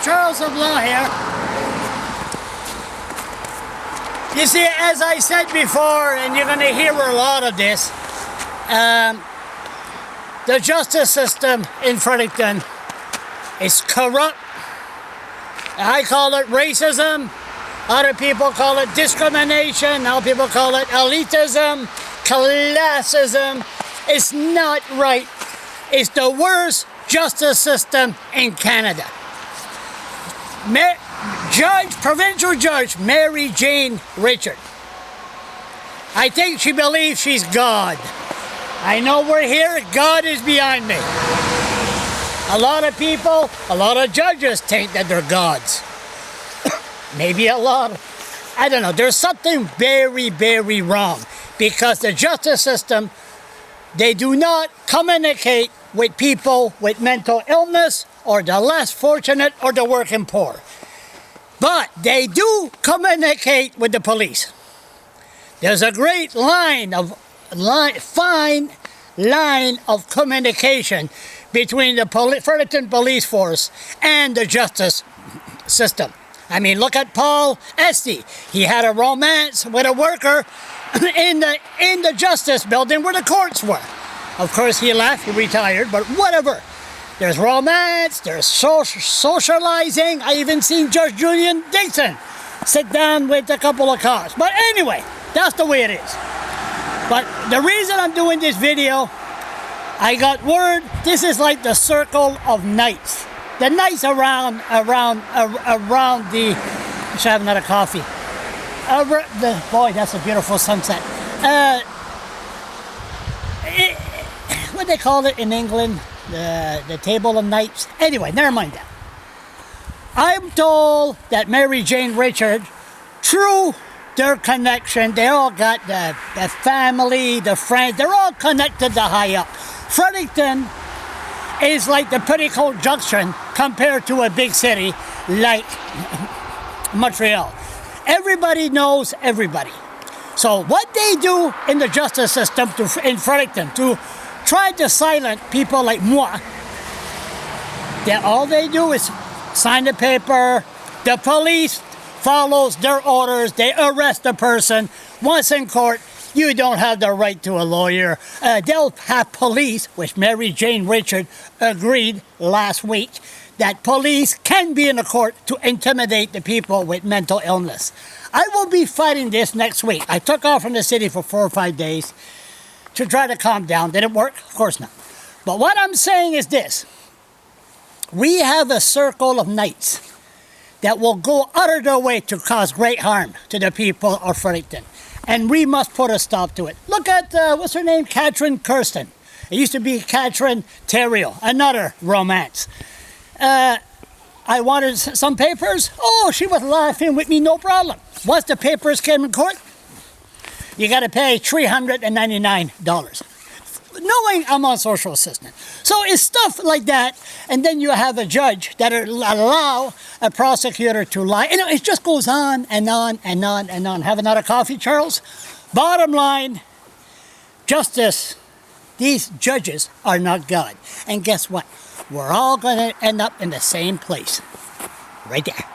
Charles of Law here. You see, as I said before, and you're going to hear a lot of this, the justice system in Fredericton is corrupt. I call it racism. Other people call it discrimination. Now people call it elitism, classism. It's not right. It's the worst justice system in Canada. Provincial Judge Mary Jane Richard. I think she believes she's God. I know we're here. God is behind me. A lot of people, a lot of judges think that they're gods. Maybe a lot. I don't know. There's something very, very wrong because the justice system, they do not communicate with people with mental illness or the less fortunate or the working poor. But they do communicate with the police. There's a great fine line of communication between the Fredericton police force and the justice system. I mean, look at Paul Esty. He had a romance with a worker in the justice building where the courts were. Of course, he left, he retired, but whatever. There's romance, there's socializing. I even seen Judge Julian Dixon sit down with a couple of cops. But anyway, that's the way it is. But the reason I'm doing this video, I got word this is like the circle of knights. The knights around the. I should have another coffee. Boy, that's a beautiful sunset. What they call it in England, the table of knights. Anyway, never mind that. I'm told that Mary Jane Richard, through their connection, they all got the family, the friends, they're all connected to high up. Fredericton is like the Petticoat Junction compared to a big city like Montreal. Everybody knows everybody. So what they do in the justice system in Fredericton to try to silence people like moi, all they do is sign the paper, the police follows their orders, they arrest the person. Once in court, you don't have the right to a lawyer. They'll have police, which Mary Jane Richard agreed last week, that police can be in the court to intimidate the people with mental illness. I will be fighting this next week. I took off from the city for 4 or 5 days to try to calm down. Did it work? Of course not. But what I'm saying is this. We have a circle of knights that will go out of their way to cause great harm to the people of Fredericton. And we must put a stop to it. Look at, what's her name? Catherine Kirsten. It used to be Catherine Theriault, another romance. I wanted some papers. Oh, she was laughing with me, no problem. Once the papers came in court, you got to pay $399. Knowing I'm on social assistance. So it's stuff like that, and then you have a judge that allow a prosecutor to lie. And it just goes on and on and on and on. Have another coffee, Charles? Bottom line, justice, these judges are not God. And guess what? We're all going to end up in the same place. Right there.